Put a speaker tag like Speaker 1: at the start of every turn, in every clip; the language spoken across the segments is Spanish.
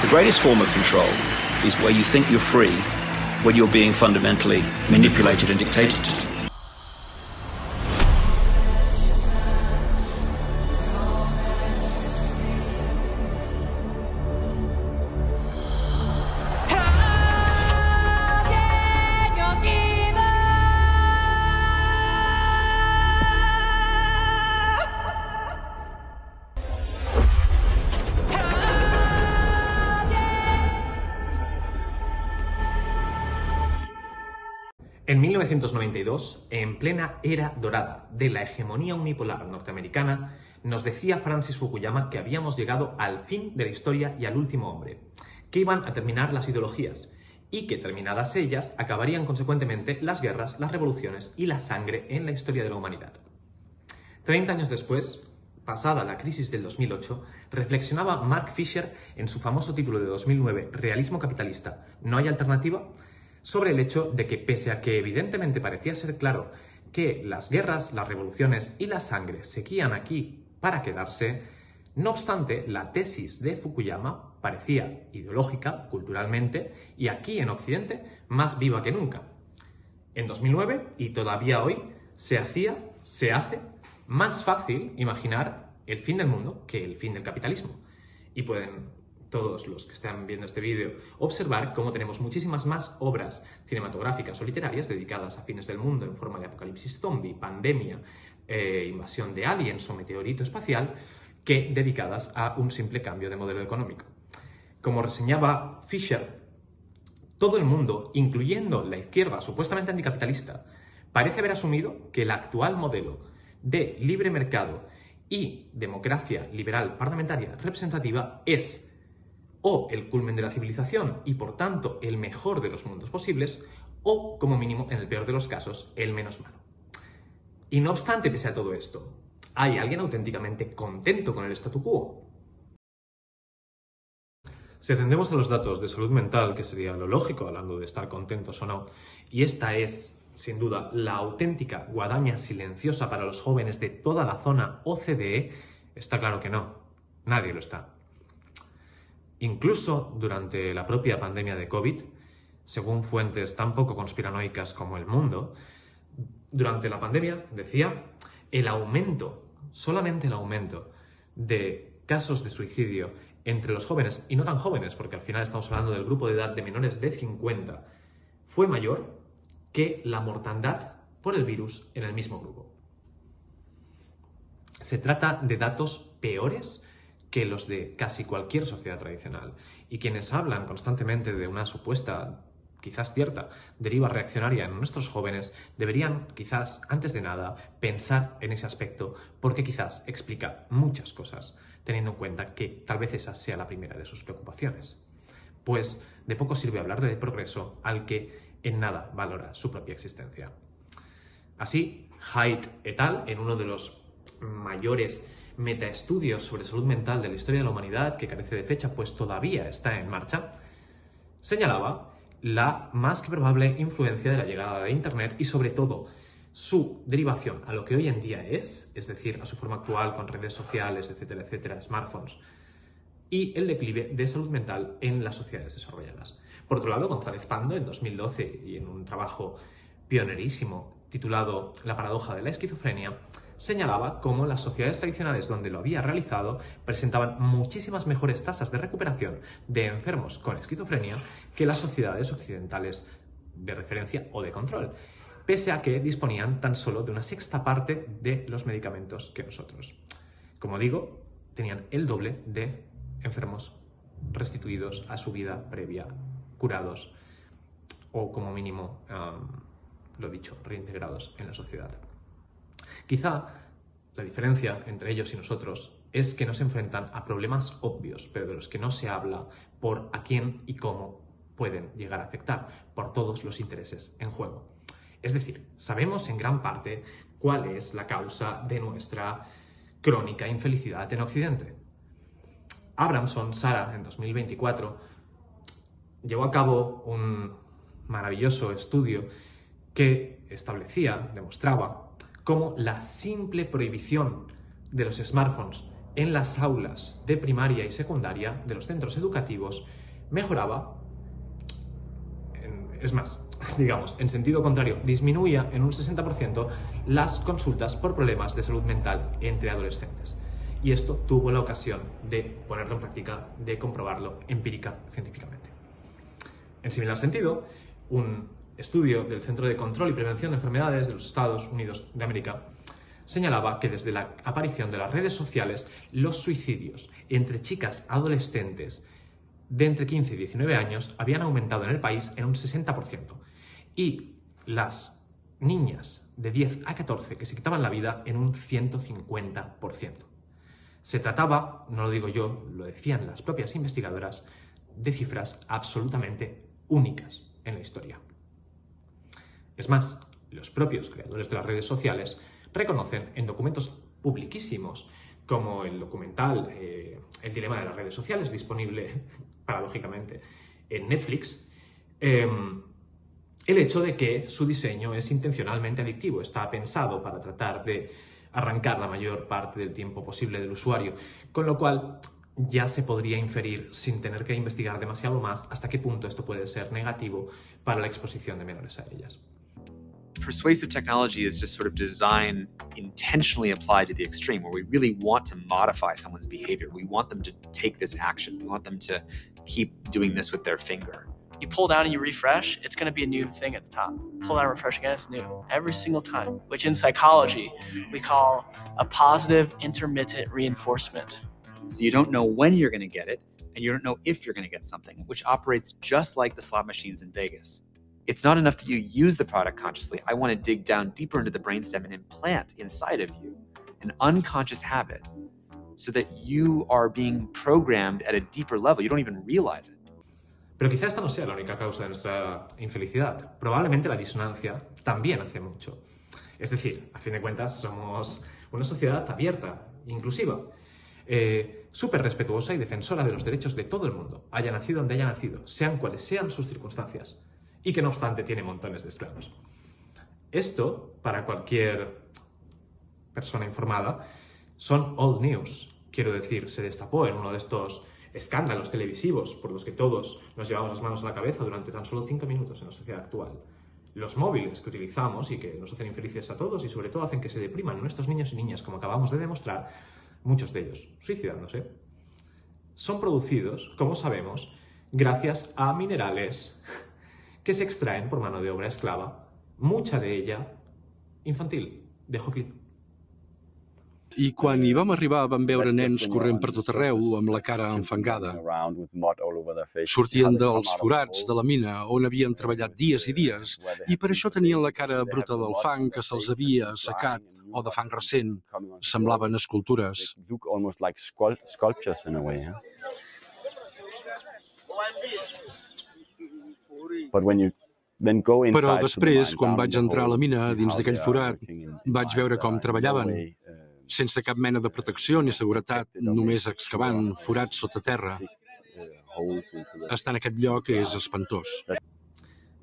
Speaker 1: The greatest form of control is where you think you're free when you're being fundamentally manipulated and dictated to.
Speaker 2: En 1992, en plena era dorada de la hegemonía unipolar norteamericana, nos decía Francis Fukuyama que habíamos llegado al fin de la historia y al último hombre, que iban a terminar las ideologías y que, terminadas ellas, acabarían consecuentemente las guerras, las revoluciones y la sangre en la historia de la humanidad. 30 años después, pasada la crisis del 2008, reflexionaba Mark Fisher en su famoso título de 2009, Realismo capitalista, ¿no hay alternativa?, sobre el hecho de que, pese a que evidentemente parecía ser claro que las guerras, las revoluciones y la sangre seguían aquí para quedarse, no obstante, la tesis de Fukuyama parecía ideológica, culturalmente, y aquí en Occidente, más viva que nunca. En 2009, y todavía hoy, se hace más fácil imaginar el fin del mundo que el fin del capitalismo. Y pueden todos los que están viendo este vídeo observar cómo tenemos muchísimas más obras cinematográficas o literarias dedicadas a fines del mundo en forma de apocalipsis zombie, pandemia, invasión de aliens o meteorito espacial, que dedicadas a un simple cambio de modelo económico. Como reseñaba Fisher, todo el mundo, incluyendo la izquierda supuestamente anticapitalista, parece haber asumido que el actual modelo de libre mercado y democracia liberal parlamentaria representativa es o el culmen de la civilización y, por tanto, el mejor de los mundos posibles, o, como mínimo, en el peor de los casos, el menos malo. Y no obstante, pese a todo esto, ¿hay alguien auténticamente contento con el statu quo? Si atendemos a los datos de salud mental, que sería lo lógico hablando de estar contentos o no, y esta es, sin duda, la auténtica guadaña silenciosa para los jóvenes de toda la zona OCDE, está claro que no, nadie lo está. Incluso durante la propia pandemia de COVID, según fuentes tan poco conspiranoicas como El Mundo, durante la pandemia, decía, solamente el aumento de casos de suicidio entre los jóvenes, y no tan jóvenes, porque al final estamos hablando del grupo de edad de menores de 50, fue mayor que la mortandad por el virus en el mismo grupo. Se trata de datos peores que los de casi cualquier sociedad tradicional, y quienes hablan constantemente de una supuesta, quizás cierta, deriva reaccionaria en nuestros jóvenes deberían, quizás, antes de nada, pensar en ese aspecto, porque quizás explica muchas cosas, teniendo en cuenta que tal vez esa sea la primera de sus preocupaciones. Pues de poco sirve hablar de progreso al que en nada valora su propia existencia. Así, Haidt et al., en uno de los mayores metaestudios sobre salud mental de la historia de la humanidad, que carece de fecha, pues todavía está en marcha, señalaba la más que probable influencia de la llegada de Internet y, sobre todo, su derivación a lo que hoy en día es decir, a su forma actual con redes sociales, etcétera, etcétera, smartphones, y el declive de salud mental en las sociedades desarrolladas. Por otro lado, González Pando, en 2012, y en un trabajo pionerísimo titulado La paradoja de la esquizofrenia, señalaba cómo las sociedades tradicionales donde lo había realizado presentaban muchísimas mejores tasas de recuperación de enfermos con esquizofrenia que las sociedades occidentales de referencia o de control, pese a que disponían tan solo de una sexta parte de los medicamentos que nosotros. Como digo, tenían el doble de enfermos restituidos a su vida previa, curados o, como mínimo, lo dicho, reintegrados en la sociedad. Quizá la diferencia entre ellos y nosotros es que no se enfrentan a problemas obvios, pero de los que no se habla por a quién y cómo pueden llegar a afectar, por todos los intereses en juego. Es decir, sabemos en gran parte cuál es la causa de nuestra crónica infelicidad en Occidente. Abramson, Sara, en 2024, llevó a cabo un maravilloso estudio que demostraba cómo la simple prohibición de los smartphones en las aulas de primaria y secundaria de los centros educativos mejoraba, es más, digamos, en sentido contrario, disminuía en un 60% las consultas por problemas de salud mental entre adolescentes. Y esto tuvo la ocasión de ponerlo en práctica, de comprobarlo empírica científicamente. En similar sentido, un estudio del Centro de Control y Prevención de Enfermedades de los Estados Unidos de América señalaba que desde la aparición de las redes sociales, los suicidios entre chicas adolescentes de entre 15 y 19 años habían aumentado en el país en un 60%. Y las niñas de 10 a 14 que se quitaban la vida en un 150%. Se trataba, no lo digo yo, lo decían las propias investigadoras, de cifras absolutamente únicas en la historia. Es más, los propios creadores de las redes sociales reconocen en documentos publiquísimos, como el documental El dilema de las redes sociales, disponible paradójicamente en Netflix, el hecho de que su diseño es intencionalmente adictivo, está pensado para tratar de arrancar la mayor parte del tiempo posible del usuario, con lo cual ya se podría inferir, sin tener que investigar demasiado más, hasta qué punto esto puede ser negativo para la exposición de menores a ellas.
Speaker 3: Persuasive technology is just sort of design intentionally applied to the extreme, where we really want to modify someone's behavior. We want them to take this action. We want them to keep doing this with their finger.
Speaker 4: You pull down and you refresh, it's going to be a new thing at the top. Pull down and refresh again, it's new. Every single time, which in psychology we call a positive intermittent reinforcement.
Speaker 3: So you don't know when you're going to get it, and you don't know if you're going to get something, which operates just like the slot machines in Vegas. It's not enough that you use the product consciously. I want to dig down deeper into the brainstem and implant inside of you an unconscious habit so that you are being programmed at a deeper level. You don't even realize it.
Speaker 2: Pero quizá esta no sea la única causa de nuestra infelicidad. Probablemente la disonancia también hace mucho. Es decir, a fin de cuentas, somos una sociedad abierta, inclusiva, súper respetuosa y defensora de los derechos de todo el mundo, haya nacido donde haya nacido, sean cuales sean sus circunstancias, y que no obstante tiene montones de esclavos. Esto, para cualquier persona informada, son old news. Quiero decir, se destapó en uno de estos escándalos televisivos por los que todos nos llevamos las manos a la cabeza durante tan solo 5 minutos en la sociedad actual. Los móviles que utilizamos y que nos hacen infelices a todos y sobre todo hacen que se depriman nuestros niños y niñas, como acabamos de demostrar, muchos de ellos suicidándose, son producidos, como sabemos, gracias a minerales que se extraen por mano de obra esclava, mucha de ella infantil. Dejo clip.
Speaker 5: I quan hi vam arribar vam veure nens corrent per tot arreu amb la cara enfangada. Sortien dels forats de la mina on havien treballat dies i dies i per això tenien la cara bruta del fang que se'ls havia assecat o de fang recent. Semblaven escultures. Però després, quan vaig entrar a la mina, dins d'aquell forat, vaig veure com treballaven, sense cap mena de protecció ni seguretat, només excavant forats sota terra. Estar en aquest lloc és espantós.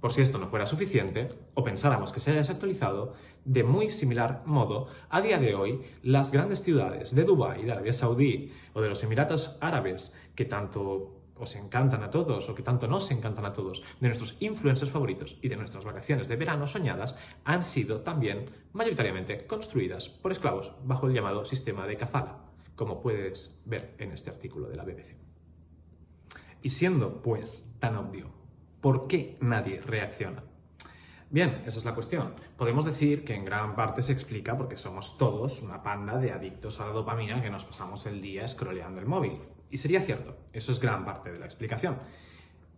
Speaker 2: Por si esto no fuera suficiente, o pensáramos que se haya desactualizado, de muy similar modo, a día de hoy, las grandes ciudades de Dubái, de Arabia Saudí o de los Emiratos Árabes, que tanto os encantan a todos o que tanto nos encantan a todos, de nuestros influencers favoritos y de nuestras vacaciones de verano soñadas, han sido también mayoritariamente construidas por esclavos bajo el llamado sistema de kafala, como puedes ver en este artículo de la BBC. Y siendo, pues, tan obvio, ¿por qué nadie reacciona? Bien, esa es la cuestión. Podemos decir que en gran parte se explica porque somos todos una panda de adictos a la dopamina que nos pasamos el día scrolleando el móvil. Y sería cierto, eso es gran parte de la explicación.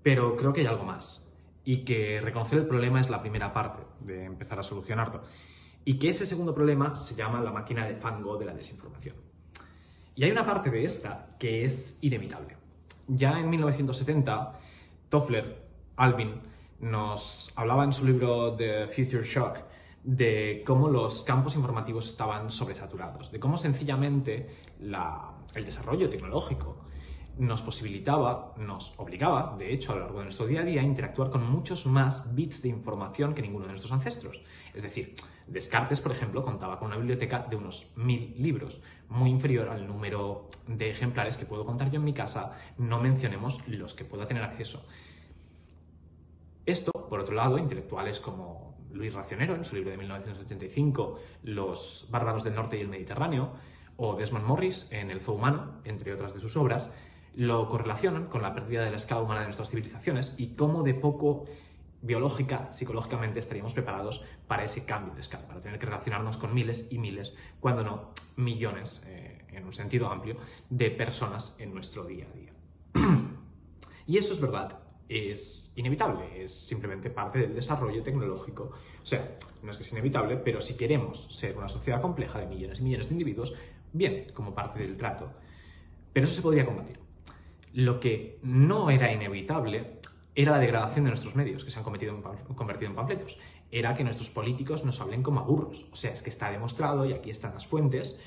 Speaker 2: Pero creo que hay algo más. Y que reconocer el problema es la primera parte de empezar a solucionarlo. Y que ese segundo problema se llama la máquina de fango de la desinformación. Y hay una parte de esta que es inevitable. Ya en 1970, Toffler, Alvin, nos hablaba en su libro The Future Shock de cómo los campos informativos estaban sobresaturados, de cómo sencillamente el desarrollo tecnológico nos posibilitaba, nos obligaba, de hecho, a lo largo de nuestro día a día, a interactuar con muchos más bits de información que ninguno de nuestros ancestros. Es decir, Descartes, por ejemplo, contaba con una biblioteca de unos 1000 libros, muy inferior al número de ejemplares que puedo contar yo en mi casa, no mencionemos los que pueda tener acceso. Esto, por otro lado, intelectuales como Luis Racionero, en su libro de 1985, Los bárbaros del norte y el Mediterráneo, o Desmond Morris, en El zoo humano, entre otras de sus obras, lo correlacionan con la pérdida de la escala humana de nuestras civilizaciones y cómo de poco biológica, psicológicamente estaríamos preparados para ese cambio de escala, para tener que relacionarnos con miles y miles, cuando no millones, en un sentido amplio, de personas en nuestro día a día. Y eso es verdad, es inevitable, es simplemente parte del desarrollo tecnológico. O sea, no es que sea inevitable, pero si queremos ser una sociedad compleja de millones y millones de individuos, viene como parte del trato. Pero eso se podría combatir. Lo que no era inevitable era la degradación de nuestros medios, que se han convertido en panfletos. Era que nuestros políticos nos hablen como a burros. O sea, es que está demostrado, y aquí están las fuentes,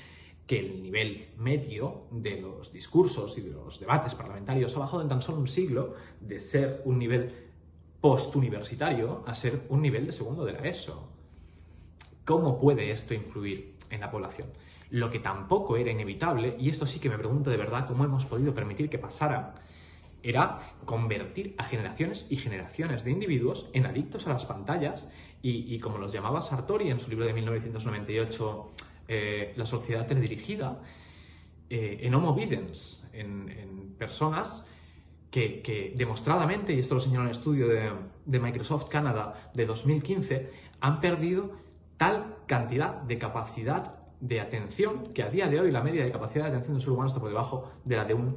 Speaker 2: que el nivel medio de los discursos y de los debates parlamentarios ha bajado en tan solo un siglo de ser un nivel postuniversitario a ser un nivel de segundo de la ESO. ¿Cómo puede esto influir en la población? Lo que tampoco era inevitable, y esto sí que me pregunto de verdad cómo hemos podido permitir que pasara, era convertir a generaciones y generaciones de individuos en adictos a las pantallas y como los llamaba Sartori en su libro de 1998, La sociedad teledirigida, en homo videns, en personas que demostradamente, y esto lo señaló en el estudio de Microsoft Canada de 2015, han perdido tal cantidad de capacidad de atención que a día de hoy la media de capacidad de atención del ser humano está por debajo de la de un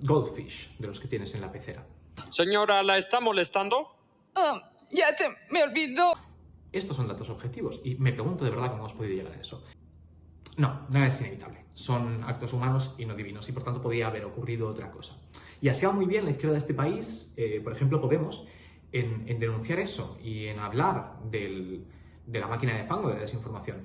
Speaker 2: goldfish, de los que tienes en la pecera.
Speaker 6: Señora, ¿la está molestando?
Speaker 7: Ya se me olvidó.
Speaker 2: Estos son datos objetivos y me pregunto de verdad cómo hemos podido llegar a eso. No, nada es inevitable. Son actos humanos y no divinos y por tanto podía haber ocurrido otra cosa. Y hacía muy bien la izquierda de este país, por ejemplo Podemos, en denunciar eso y en hablar de la máquina de fango, de la desinformación.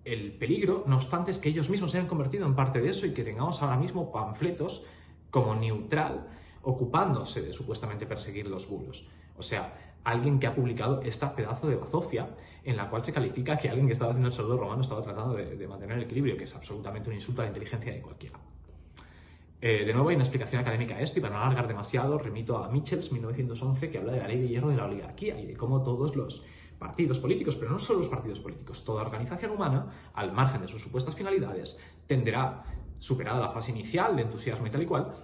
Speaker 2: El peligro, no obstante, es que ellos mismos se hayan convertido en parte de eso y que tengamos ahora mismo panfletos como neutral ocupándose de supuestamente perseguir los bulos. O sea, alguien que ha publicado esta pedazo de bazofia en la cual se califica que alguien que estaba haciendo el saludo romano estaba tratando de mantener el equilibrio, que es absolutamente un insulto a la inteligencia de cualquiera. De nuevo hay una explicación académica a esto y para no alargar demasiado remito a Michels, 1911, que habla de la ley de hierro de la oligarquía y de cómo todos los partidos políticos, pero no solo los partidos políticos, toda organización humana, al margen de sus supuestas finalidades, tenderá, superada la fase inicial de entusiasmo y tal y cual,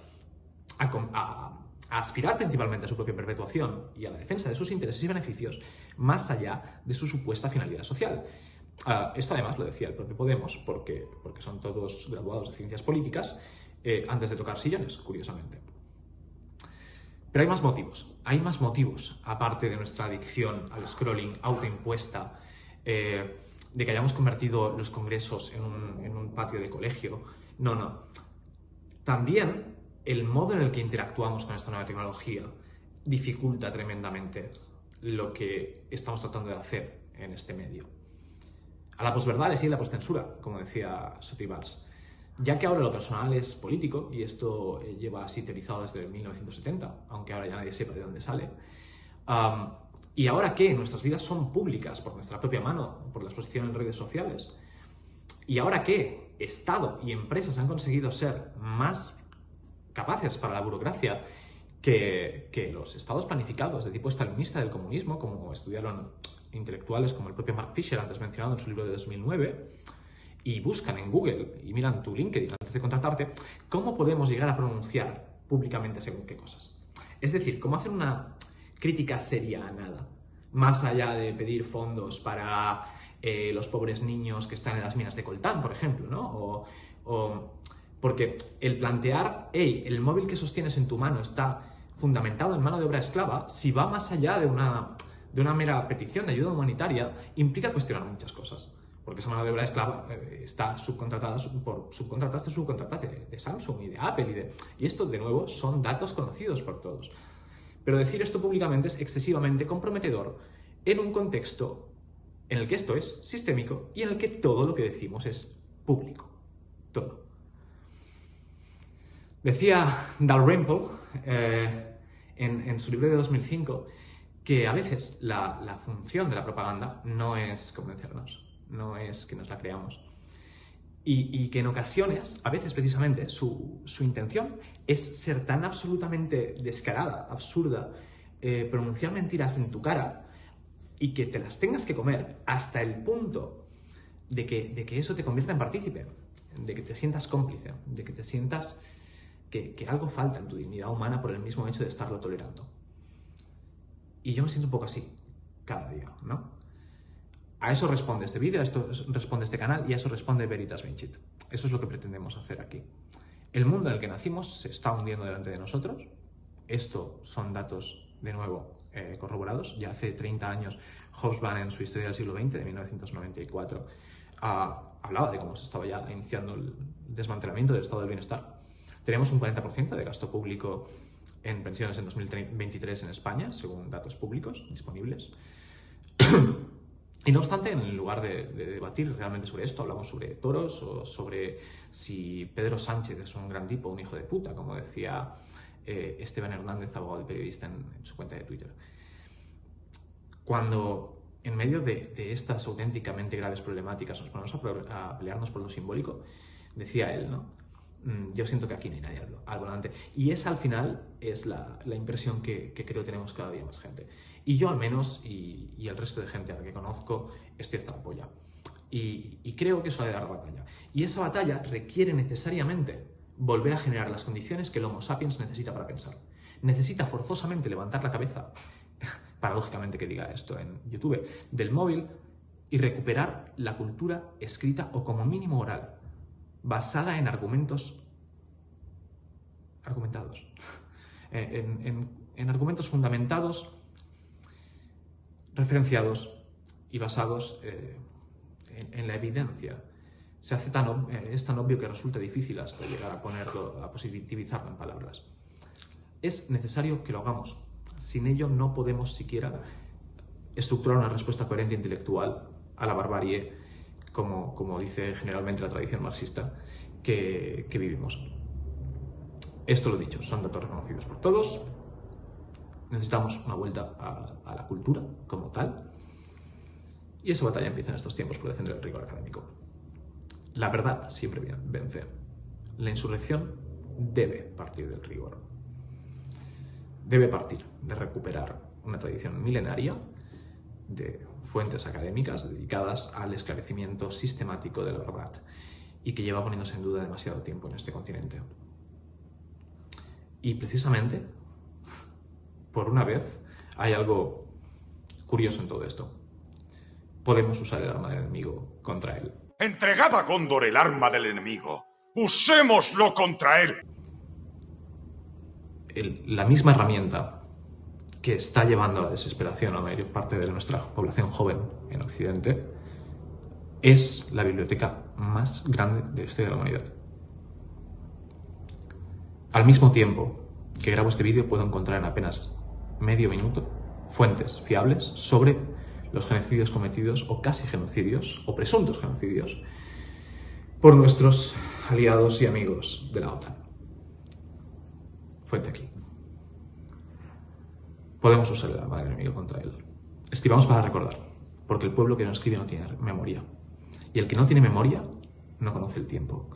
Speaker 2: a aspirar principalmente a su propia perpetuación y a la defensa de sus intereses y beneficios más allá de su supuesta finalidad social. Esto además lo decía el propio Podemos, porque son todos graduados de ciencias políticas, antes de tocar sillones, curiosamente. Pero hay más motivos, aparte de nuestra adicción al scrolling autoimpuesta, de que hayamos convertido los congresos en un patio de colegio. No. También el modo en el que interactuamos con esta nueva tecnología dificulta tremendamente lo que estamos tratando de hacer en este medio. A la posverdad le sigue la postcensura, como decía Sotibarz. Ya que ahora lo personal es político, y esto lleva así teorizado desde 1970, aunque ahora ya nadie sepa de dónde sale, y ahora que nuestras vidas son públicas por nuestra propia mano, por la exposición en redes sociales, y ahora que Estado y empresas han conseguido ser más capaces para la burocracia que los estados planificados de tipo estalinista del comunismo, como estudiaron intelectuales como el propio Mark Fisher, antes mencionado en su libro de 2009, y buscan en Google y miran tu LinkedIn antes de contratarte, ¿cómo podemos llegar a pronunciar públicamente según qué cosas? Es decir, ¿cómo hacer una crítica seria a nada? Más allá de pedir fondos para los pobres niños que están en las minas de coltán, por ejemplo, ¿no? Porque el plantear, el móvil que sostienes en tu mano está fundamentado en mano de obra esclava, si va más allá de una mera petición de ayuda humanitaria, implica cuestionar muchas cosas. Porque esa mano de obra esclava está subcontratada por subcontratas de Samsung y de Apple y esto, de nuevo, son datos conocidos por todos. Pero decir esto públicamente es excesivamente comprometedor en un contexto en el que esto es sistémico y en el que todo lo que decimos es público. Todo. Decía Dalrymple en su libro de 2005 que a veces la función de la propaganda no es convencernos, no es que nos la creamos. Y que en ocasiones, a veces precisamente, su intención es ser tan absolutamente descarada, absurda, pronunciar mentiras en tu cara y que te las tengas que comer hasta el punto de que eso te convierta en partícipe, de que te sientas cómplice, de que te sientas que algo falta en tu dignidad humana por el mismo hecho de estarlo tolerando. Y yo me siento un poco así cada día, ¿no? A eso responde este vídeo, a esto responde este canal y a eso responde Veritas Vincit. Eso es lo que pretendemos hacer aquí. El mundo en el que nacimos se está hundiendo delante de nosotros. Esto son datos, de nuevo, corroborados. Ya hace 30 años, Hobsbawm, en su Historia del siglo XX, de 1994, hablaba de cómo se estaba ya iniciando el desmantelamiento del estado del bienestar. Tenemos un 40% de gasto público en pensiones en 2023 en España, según datos públicos disponibles. Y no obstante, en lugar de debatir realmente sobre esto, hablamos sobre toros o sobre si Pedro Sánchez es un gran tipo o un hijo de puta, como decía Esteban Hernández, abogado y periodista, en su cuenta de Twitter. Cuando en medio de estas auténticamente graves problemáticas nos ponemos a pelearnos por lo simbólico, decía él, ¿no? Yo siento que aquí no hay nadie al volante. Y esa, al final, es la impresión que creo tenemos cada día más gente. Y yo, al menos, y el resto de gente a la que conozco, estoy hasta la polla. Y creo que eso ha de dar batalla. Y esa batalla requiere necesariamente volver a generar las condiciones que el Homo sapiens necesita para pensar. Necesita forzosamente levantar la cabeza, paradójicamente que diga esto en YouTube, del móvil y recuperar la cultura escrita o como mínimo oral, basada en argumentados, en argumentos fundamentados, referenciados y basados en la evidencia. Es tan obvio que resulta difícil hasta llegar a ponerlo, a positivizarlo en palabras. Es necesario que lo hagamos. Sin ello no podemos siquiera estructurar una respuesta coherente intelectual a la barbarie, como dice generalmente la tradición marxista, que vivimos. Esto lo dicho, son datos reconocidos por todos. Necesitamos una vuelta a la cultura como tal. Y esa batalla empieza en estos tiempos por defender el rigor académico. La verdad siempre vence. La insurrección debe partir del rigor. Debe partir de recuperar una tradición milenaria de fuentes académicas dedicadas al esclarecimiento sistemático de la verdad y que lleva poniéndose en duda demasiado tiempo en este continente. Y precisamente, por una vez, hay algo curioso en todo esto. Podemos usar el arma del enemigo contra él.
Speaker 8: Entregad a Gondor el arma del enemigo. ¡Usémoslo contra él!
Speaker 2: La misma herramienta que está llevando a la desesperación a la mayor parte de nuestra población joven en Occidente es la biblioteca más grande de la historia de la humanidad. Al mismo tiempo que grabo este vídeo, puedo encontrar en apenas medio minuto fuentes fiables sobre los genocidios cometidos, o casi genocidios, o presuntos genocidios, por nuestros aliados y amigos de la OTAN. Fuente aquí. Podemos usar el arma del enemigo contra él. Escribamos para recordar, porque el pueblo que no escribe no tiene memoria. Y el que no tiene memoria no conoce el tiempo.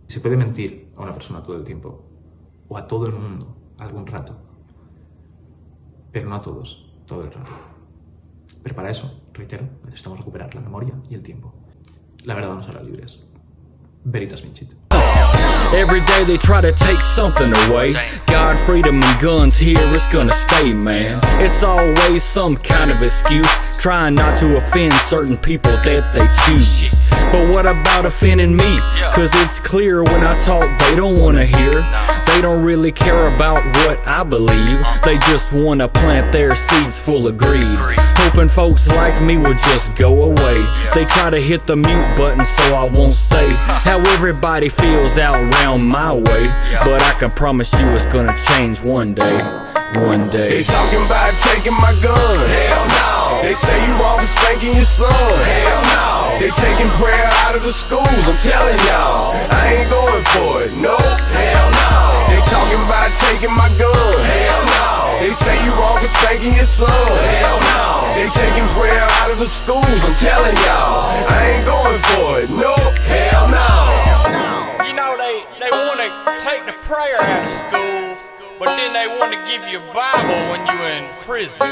Speaker 2: Se puede mentir a una persona todo el tiempo, o a todo el mundo algún rato, pero no a todos todo el rato. Pero para eso, reitero, necesitamos recuperar la memoria y el tiempo. La verdad nos hará libres. Veritas Vincit.
Speaker 9: Every day they try to take something away. God, freedom and guns, here it's gonna stay, man. It's always some kind of excuse, trying not to offend certain people that they choose. But what about offending me? Cause it's clear when I talk they don't wanna hear. They don't really care about what I believe. They just wanna plant their seeds full of greed, hoping folks like me will just go away. They try to hit the mute button so I won't say how everybody feels out round my way, but I can promise you it's gonna change one day. One day.
Speaker 10: They talking about taking my gun. Hell no. They say you wrong for spanking your son. Hell no. They taking prayer out of the schools, I'm telling y'all. I ain't going for it, no, hell no. They talking about taking my gun, hell no. They say you wrong for spanking your son, hell no. They taking prayer out of the schools, I'm telling y'all. I ain't going for it, no, hell no.
Speaker 11: You know, they want to take the prayer out of school, but then they want to give you a Bible when you're in prison.